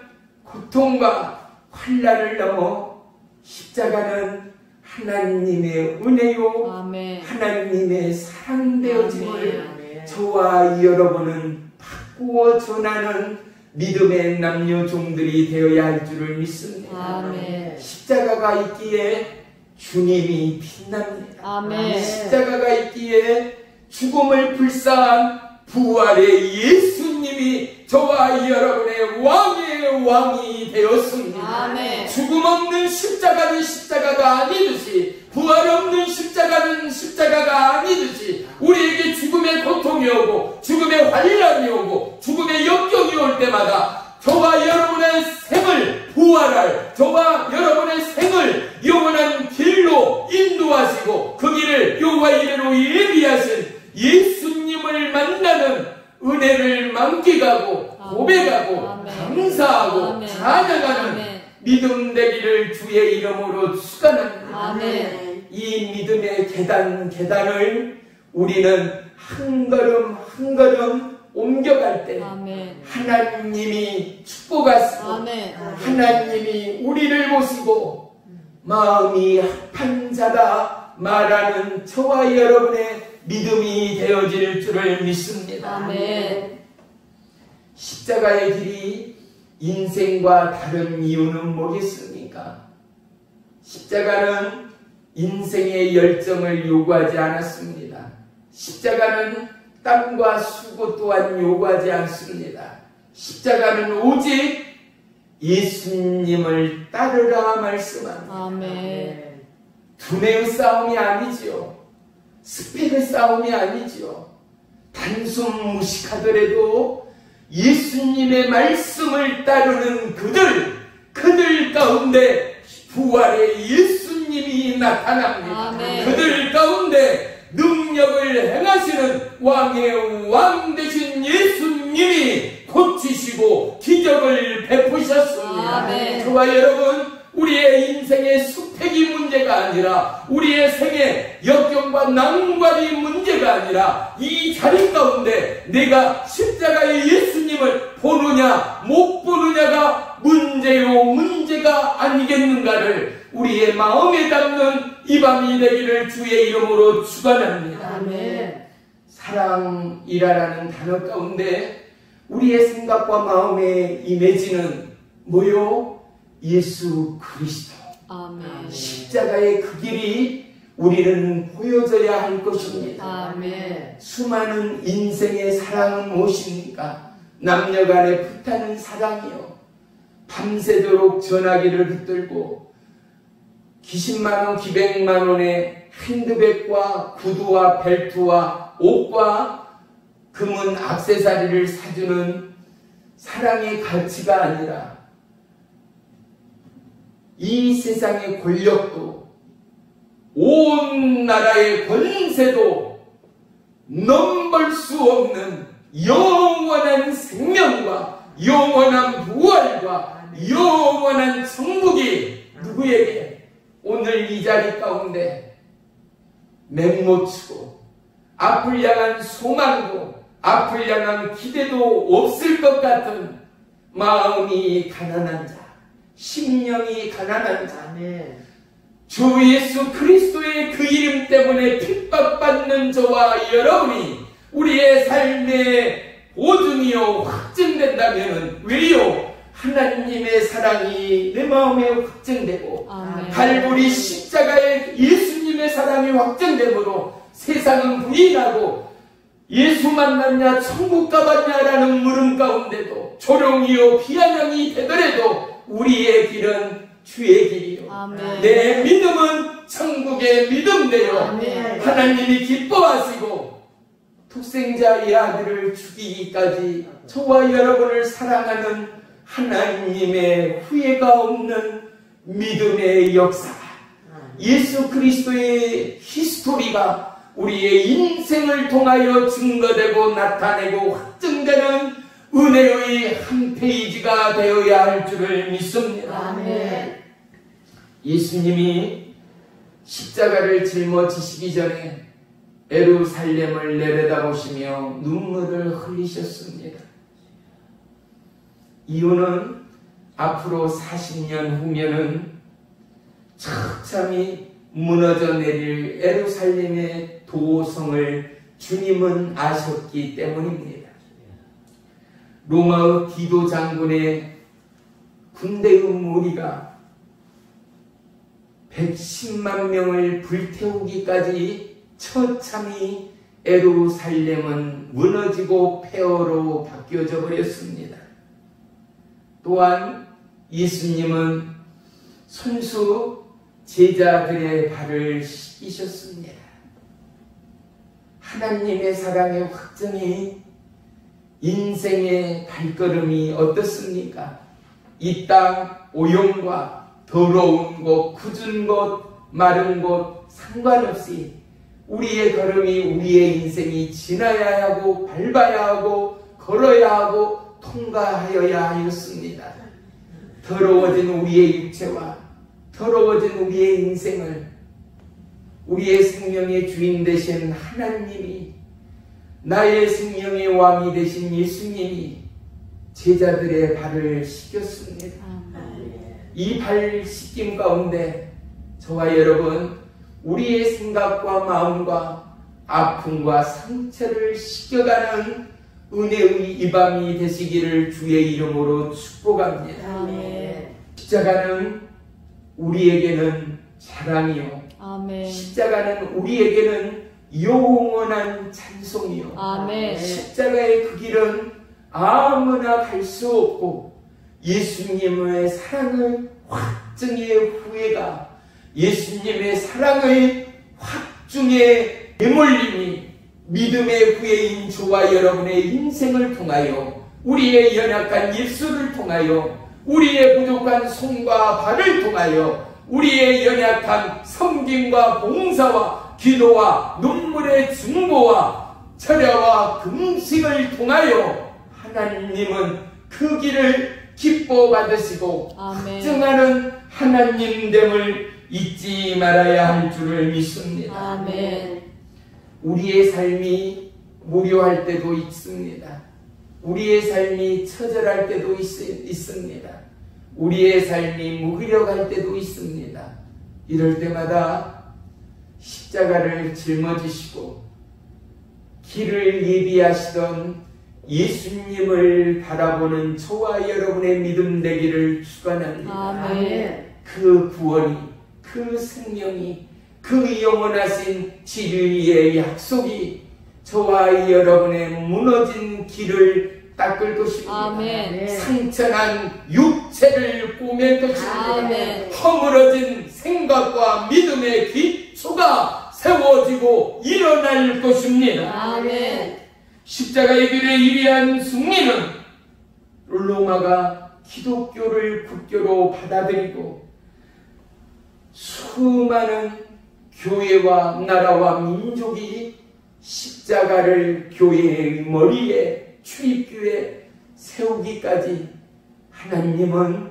[SPEAKER 1] 고통과 환난을 넘어 십자가는 하나님의 은혜요
[SPEAKER 3] 아멘.
[SPEAKER 1] 하나님의 사랑되어짐을
[SPEAKER 2] 아멘.
[SPEAKER 1] 저와 여러분은 바꾸어 전하는 믿음의 남녀 종들이 되어야 할 줄을 믿습니다.
[SPEAKER 3] 아멘.
[SPEAKER 1] 십자가가 있기에 주님이 빛납니다.
[SPEAKER 3] 아멘.
[SPEAKER 1] 십자가가 있기에 죽음을 불사한 부활의 예수님이 저와 여러분의 왕의 왕이 되었습니다.
[SPEAKER 3] 아멘.
[SPEAKER 1] 죽음 없는 십자가는 십자가가 아니듯이 부활 없는 십자가는 십자가가 아니듯이 우리에게 죽음의 고통이 오고 죽음의 환란이 오고 죽음의 역경이 올 때마다 저와 여러분의 생을 부활할 저와 여러분의 생을 영원한 길로 인도하시고 그 길을 여호와 이레로 예비하신 예수님을 만나는 은혜를 만끽하고 고백하고
[SPEAKER 3] 아멘.
[SPEAKER 1] 감사하고
[SPEAKER 3] 아멘.
[SPEAKER 1] 찬양하는
[SPEAKER 3] 아멘.
[SPEAKER 1] 믿음 되기를 주의 이름으로 축원합니다.
[SPEAKER 3] 아멘.
[SPEAKER 1] 이 믿음의 계단을 우리는 한 걸음 한 걸음 옮겨갈 때
[SPEAKER 3] 아멘.
[SPEAKER 1] 하나님이 축복하시고
[SPEAKER 3] 아멘.
[SPEAKER 1] 하나님이 우리를 보시고 마음이 합한 자다 말하는 저와 여러분의 믿음이 되어질 줄을 믿습니다.
[SPEAKER 3] 아멘.
[SPEAKER 1] 십자가의 길이 인생과 다른 이유는 뭐겠습니까? 십자가는 인생의 열정을 요구하지 않았습니다. 십자가는 땀과 수고 또한 요구하지 않습니다. 십자가는 오직 예수님을 따르라 말씀합니다.
[SPEAKER 3] 아멘.
[SPEAKER 1] 두뇌의 싸움이 아니지요. 스펙의 싸움이 아니지요. 단순 무식하더라도 예수님의 말씀을 따르는 그들 가운데 부활의 예수님이 나타납니다.
[SPEAKER 3] 아멘.
[SPEAKER 1] 그들 가운데 능력을 행하시는 왕의 왕 되신 예수님이 고치시고 기적을 베푸셨습니다.
[SPEAKER 3] 아멘.
[SPEAKER 1] 저와 여러분, 우리의 인생의 수팩이 문제가 아니라 우리의 생의 역경과 난관이 문제가 아니라 이 자리 가운데 내가 십자가의 예수님을 보느냐 못 보느냐가 문제가 아니겠는가를 우리의 마음에 담는 이 밤이 되기를 주의 이름으로 축원합니다.
[SPEAKER 3] 아멘.
[SPEAKER 1] 사랑이라는 단어 가운데 우리의 생각과 마음에 임해지는 뭐요? 예수 그리스도.
[SPEAKER 3] 아멘.
[SPEAKER 1] 십자가의 그 길이 우리는 보여져야 할 것입니다.
[SPEAKER 3] 아멘.
[SPEAKER 1] 수많은 인생의 사랑은 무엇입니까? 남녀간에 불타는 사랑이요. 밤새도록 전화기를 붙들고 기십만원, 기백만원의 핸드백과 구두와 벨트와 옷과 금은 액세서리를 사주는 사랑의 가치가 아니라 이 세상의 권력도 온 나라의 권세도 넘볼 수 없는 영원한 생명과 영원한 부활과 영원한 천국이 누구에게 오늘 이 자리 가운데 맹모치고 앞을 향한 소망도 앞을 향한 기대도 없을 것 같은 마음이 가난한 자, 심령이 가난한 자,
[SPEAKER 2] 아멘.
[SPEAKER 1] 주 예수 그리스도의 그 이름 때문에 핍박받는 저와 여러분이 우리의 삶의 보증이요 확증된다면 왜요? 하나님의 사랑이 내 마음에 확증되고
[SPEAKER 3] 아멘.
[SPEAKER 1] 갈보리 십자가의 예수님의 사랑이 확증되므로 세상은 부인하고 예수 만났냐 천국 가봤냐라는 물음 가운데도 조롱이요 비아냥이 되더라도 우리의 길은 주의 길이요.
[SPEAKER 3] 아멘.
[SPEAKER 1] 내 믿음은 천국의 믿음되요.
[SPEAKER 3] 아멘.
[SPEAKER 1] 하나님이 기뻐하시고 독생자의 아들을 죽이기까지 저와 여러분을 사랑하는 하나님의 후회가 없는 믿음의 역사, 예수 그리스도의 히스토리가 우리의 인생을 통하여 증거되고 나타내고 확증되는 은혜의 한 페이지가 되어야 할 줄을 믿습니다.
[SPEAKER 3] 아멘.
[SPEAKER 1] 예수님이 십자가를 짊어지시기 전에 예루살렘을 내려다보시며 눈물을 흘리셨습니다. 이유는 앞으로 40년 후면은 처참히 무너져 내릴 예루살렘의 도성을 주님은 아셨기 때문입니다. 로마의 디도 장군의 군대의 무리가 110만 명을 불태우기까지 처참히 예루살렘은 무너지고 폐허로 바뀌어져 버렸습니다. 또한 예수님은 손수 제자들의 발을 씻기셨습니다. 하나님의 사랑의 확증이 인생의 발걸음이 어떻습니까? 이 땅 오염과 더러운 곳, 굳은 곳, 마른 곳 상관없이 우리의 걸음이, 우리의 인생이 지나야 하고 밟아야 하고 걸어야 하고 통과하여야 하였습니다. 더러워진 우리의 육체와 더러워진 우리의 인생을 우리의 생명의 주인 되신 하나님이, 나의 생명의 왕이 되신 예수님이 제자들의 발을 씻겼습니다. 이 발 씻김 가운데 저와 여러분, 우리의 생각과 마음과 아픔과 상처를 씻겨가는 은혜의 이 밤이 되시기를 주의 이름으로 축복합니다.
[SPEAKER 3] 아멘.
[SPEAKER 1] 십자가는 우리에게는 자랑이요,
[SPEAKER 3] 아멘.
[SPEAKER 1] 십자가는 우리에게는 영원한 찬송이요,
[SPEAKER 3] 아멘.
[SPEAKER 1] 십자가의 그 길은 아무나 갈 수 없고 예수님의 사랑의 확증의 후회가, 예수님의 사랑의 확증의 내몰림이 믿음의 후회인 저와 여러분의 인생을 통하여, 우리의 연약한 입술을 통하여, 우리의 부족한 손과 발을 통하여, 우리의 연약한 섬김과 봉사와 기도와 눈물의 중보와 철야와 금식을 통하여 하나님은 그 길을 기뻐 받으시고 확증하는 하나님됨을 잊지 말아야 할 줄을 믿습니다.
[SPEAKER 3] 아멘.
[SPEAKER 1] 우리의 삶이 무료할 때도 있습니다. 우리의 삶이 처절할 때도 있습니다. 우리의 삶이 무기력할 때도 있습니다. 이럴 때마다 십자가를 짊어지시고 길을 예비하시던 예수님을 바라보는 저와 여러분의 믿음 되기를 축원합니다.
[SPEAKER 3] 아멘.
[SPEAKER 1] 그 구원이, 그 생명이, 그 영원하신 진리의 약속이 저와 여러분의 무너진 길을 닦을 것입니다.
[SPEAKER 3] 아멘.
[SPEAKER 1] 상처난 육체를 꾸밀 것입니다.
[SPEAKER 3] 아멘.
[SPEAKER 1] 허물어진 생각과 믿음의 기초가 세워지고 일어날 것입니다.
[SPEAKER 3] 아멘.
[SPEAKER 1] 십자가의 길에 위대한 승리는 로마가 기독교를 국교로 받아들이고 수많은 교회와 나라와 민족이 십자가를 교회의 머리에 출입교에 세우기까지 하나님은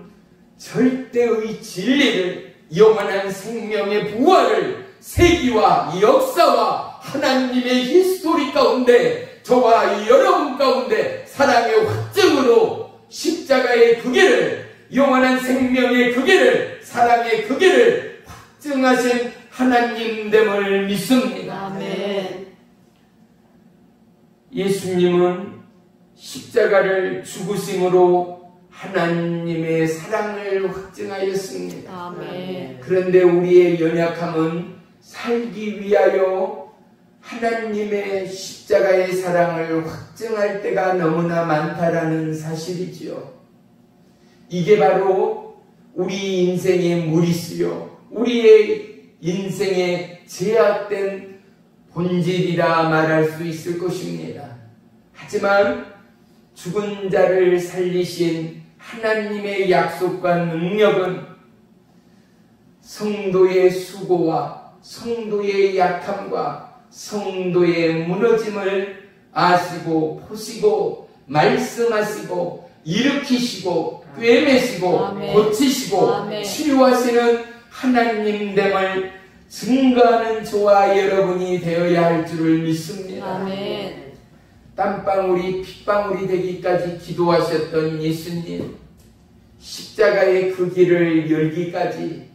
[SPEAKER 1] 절대의 진리를, 영원한 생명의 부활을 세기와 역사와 하나님의 히스토리 가운데, 저와 여러분 가운데 사랑의 확증으로 십자가의 그 길을, 영원한 생명의 그 길을, 사랑의 그 길을 확증하신 하나님됨을 믿습니다.
[SPEAKER 3] 아멘.
[SPEAKER 1] 예수님은 십자가를 죽으심으로 하나님의 사랑을 확증하였습니다.
[SPEAKER 3] 아멘.
[SPEAKER 1] 그런데 우리의 연약함은 살기 위하여 하나님의 십자가의 사랑을 확증할 때가 너무나 많다라는 사실이지요. 이게 바로 우리 인생의 무리수요, 우리의 인생의 제약된 본질이라 말할 수 있을 것입니다. 하지만 죽은 자를 살리신 하나님의 약속과 능력은 성도의 수고와 성도의 약함과 성도의 무너짐을 아시고 보시고 말씀하시고 일으키시고 꿰매시고
[SPEAKER 3] 아멘.
[SPEAKER 1] 고치시고
[SPEAKER 3] 아멘.
[SPEAKER 1] 치유하시는 하나님됨을 증거하는 저와 여러분이 되어야 할 줄을 믿습니다.
[SPEAKER 3] 아멘.
[SPEAKER 1] 땀방울이 핏방울이 되기까지 기도하셨던 예수님, 십자가의 그 길을 열기까지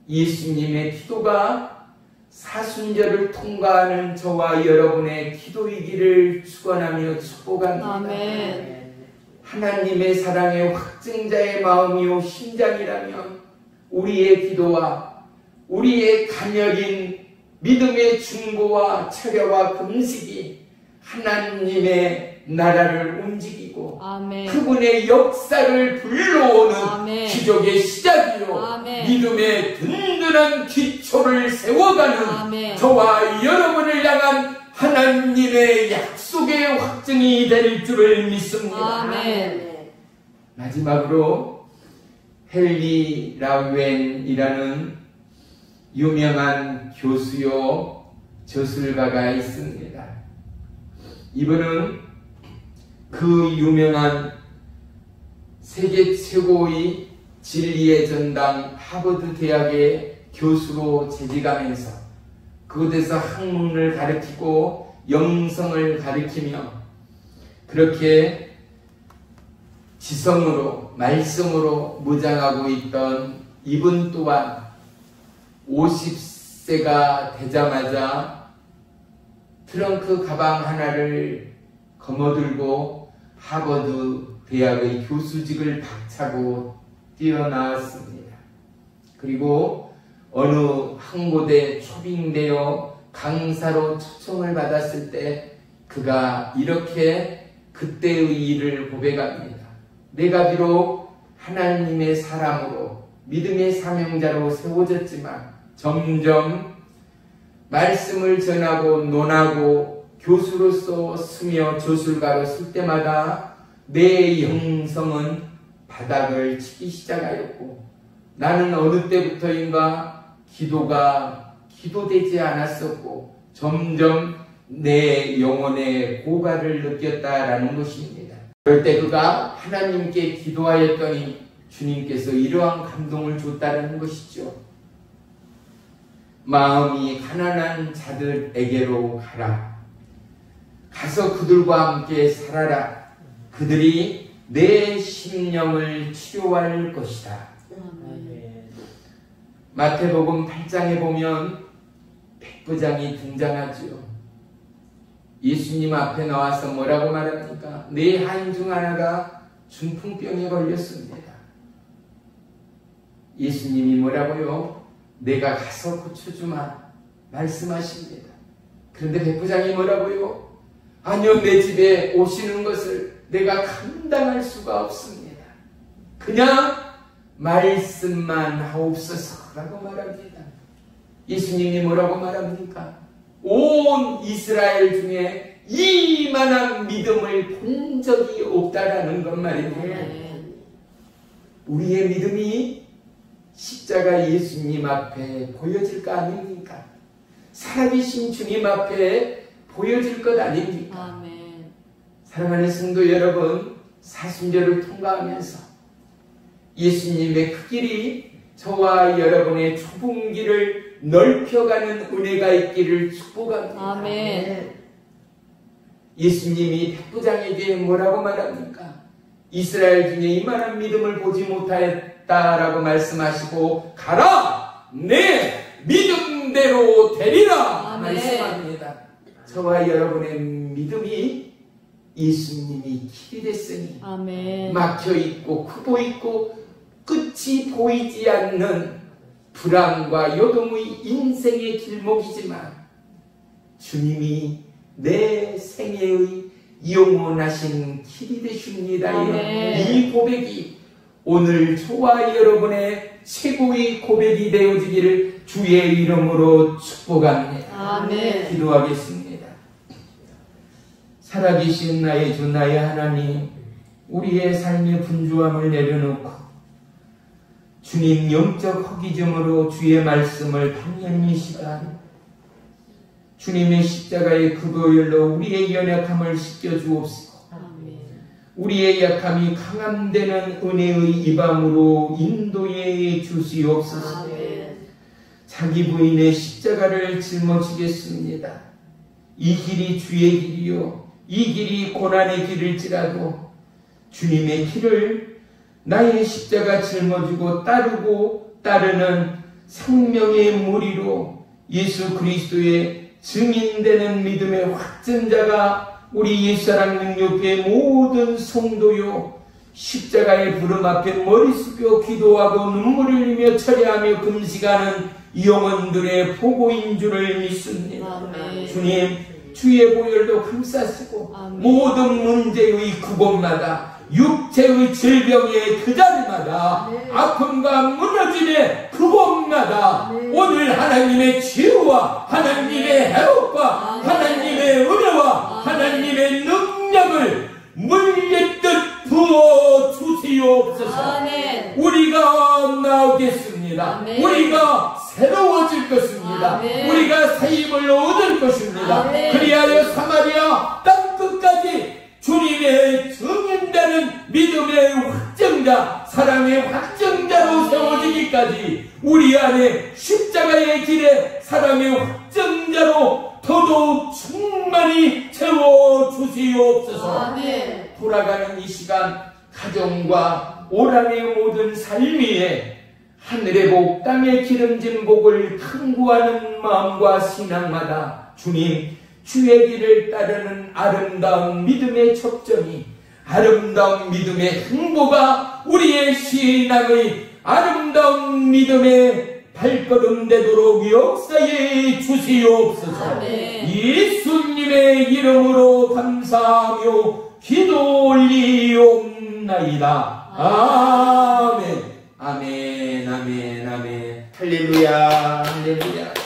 [SPEAKER 1] 예수님의 기도가 사순절을 통과하는 저와 여러분의 기도이기를 축원하며 축복합니다.
[SPEAKER 3] 아멘.
[SPEAKER 1] 하나님의 사랑의 확증자의 마음이요 심장이라면 우리의 기도와 우리의 가녀린 믿음의 중보와 철야와 금식이 하나님의 나라를 움직이고
[SPEAKER 3] 아멘.
[SPEAKER 1] 그분의 역사를 불러오는
[SPEAKER 3] 아멘.
[SPEAKER 1] 기적의 시작이요
[SPEAKER 3] 아멘.
[SPEAKER 1] 믿음의 든든한 기초를 세워가는
[SPEAKER 3] 아멘.
[SPEAKER 1] 저와 여러분을 향한 하나님의 약속의 확증이 될 줄을 믿습니다.
[SPEAKER 3] 아멘.
[SPEAKER 1] 마지막으로 헨리 라웬이라는 유명한 교수요 저술가가 있습니다. 이분은 그 유명한 세계 최고의 진리의 전당 하버드 대학의 교수로 재직하면서 그곳에서 학문을 가르치고 영성을 가르치며 그렇게 지성으로 말씀으로 무장하고 있던 이분 또한 50세가 되자마자 트렁크 가방 하나를 거머들고 하버드 대학의 교수직을 박차고 뛰어나왔습니다. 그리고 어느 항고대에 초빙되어 강사로 초청을 받았을 때 그가 이렇게 그때의 일을 고백합니다. 내가 비록 하나님의 사람으로 믿음의 사명자로 세워졌지만 점점 말씀을 전하고 논하고 교수로서 쓰며 저술가로 쓸 때마다 내 영성은 바닥을 치기 시작하였고 나는 어느 때부터인가 기도가 기도되지 않았었고 점점 내 영혼의 고갈을 느꼈다라는 것입니다. 그럴 때 그가 하나님께 기도하였더니 주님께서 이러한 감동을 줬다는 것이죠. 마음이 가난한 자들에게로 가라. 가서 그들과 함께 살아라. 그들이 내 심령을 치료할 것이다. 마태복음 8장에 보면 백부장이 등장하죠. 예수님 앞에 나와서 뭐라고 말합니까? 네 하인 중 하나가 중풍병에 걸렸습니다. 예수님이 뭐라고요? 내가 가서 고쳐주마 말씀하십니다. 그런데 백부장이 뭐라고요? 아니요, 내 집에 오시는 것을 내가 감당할 수가 없습니다. 그냥 말씀만 하옵소서 라고 말합니다. 예수님이 뭐라고 말합니까? 온 이스라엘 중에 이만한 믿음을 본 적이 없다라는 것 말입니다. 우리의 믿음이 십자가 예수님 앞에 보여질 거 아닙니까? 살아계신 주님 앞에 보여질 것 아닙니까?
[SPEAKER 3] 아멘.
[SPEAKER 1] 사랑하는 성도 여러분, 사순절을 통과하면서 예수님의 그 길이 저와 여러분의 좁은 길을 넓혀가는 은혜가 있기를 축복합니다.
[SPEAKER 3] 아멘.
[SPEAKER 1] 예수님이 백부장에게 뭐라고 말합니까? 이스라엘 중에 이만한 믿음을 보지 못하였다라고 말씀하시고 가라! 내 믿음대로 되리라!
[SPEAKER 3] 아멘.
[SPEAKER 1] 말씀합니다. 저와 여러분의 믿음이 예수님이 길이 됐으니
[SPEAKER 3] 아멘.
[SPEAKER 1] 막혀있고 크고있고 끝이 보이지 않는 불안과 요동의 인생의 길목이지만 주님이 내 생애의 영원하신 길이 되십니다.
[SPEAKER 3] 아멘.
[SPEAKER 1] 이 고백이 오늘 저와 여러분의 최고의 고백이 되어지기를 주의 이름으로 축복합니다.
[SPEAKER 3] 아멘.
[SPEAKER 1] 기도하겠습니다. 살아계신 나의 주 나의 하나님, 우리의 삶의 분주함을 내려놓고 주님 영적 허기짐으로 주의 말씀을 받는 이 시간, 주님의 십자가의 그보혈로 우리의 연약함을 씻겨주옵시고
[SPEAKER 3] 아멘.
[SPEAKER 1] 우리의 약함이 강함되는 은혜의 이방으로 인도해 주시옵소서.
[SPEAKER 3] 아멘.
[SPEAKER 1] 자기 부인의 십자가를 짊어지겠습니다. 이 길이 주의 길이요 이 길이 고난의 길일지라도 주님의 길을 나의 십자가 짊어지고 따르고 따르는 생명의 무리로 예수 그리스도의 증인되는 믿음의 확증자가 우리 옛사랑 능력교회 모든 성도요, 십자가의 부름 앞에 머리 숙여 기도하고 눈물을 흘리며 철회하며 금식하는 영혼들의 보고인 줄을 믿습니다.
[SPEAKER 3] 아멘.
[SPEAKER 1] 주님, 주의 보혈로 감싸시고
[SPEAKER 3] 아멘.
[SPEAKER 1] 모든 문제의 그곳마다, 육체의 질병의 그 자리마다,
[SPEAKER 3] 네.
[SPEAKER 1] 아픔과 무너짐의 그곳마다 오늘 하나님의 치유와 하나님의 해롭과
[SPEAKER 3] 아멘.
[SPEAKER 1] 하나님의 은혜와 하나님의 능력을 물리듯 부어 주시옵소서.
[SPEAKER 3] 아멘.
[SPEAKER 1] 우리가 나오겠습니다.
[SPEAKER 3] 아멘.
[SPEAKER 1] 우리가 새로워질 것입니다.
[SPEAKER 3] 아멘.
[SPEAKER 1] 우리가 사임을 얻을 것입니다.
[SPEAKER 3] 아멘.
[SPEAKER 1] 그리하여 사마리아 땅 끝까지 주님의 증인되는 믿음의 확정자, 사랑의 확정자로 세워지기까지 우리 안에 십자가의 길에 사랑의 확정자로 더더욱 충만히 채워주시옵소서.
[SPEAKER 3] 아멘.
[SPEAKER 1] 돌아가는 이 시간, 가정과 오랑의 모든 삶 위에 하늘의 복, 땅의 기름진 복을 탐구하는 마음과 신앙마다 주님, 주의 길을 따르는 아름다운 믿음의 첩정이, 아름다운 믿음의 행보가 우리의 신앙의 아름다운 믿음의 발걸음 되도록 역사해 주시옵소서.
[SPEAKER 3] 아멘.
[SPEAKER 1] 예수님의 이름으로 감사하며 기도 올리옵나이다. 아멘. 아멘. 아멘. 아멘. 할렐루야. 할렐루야.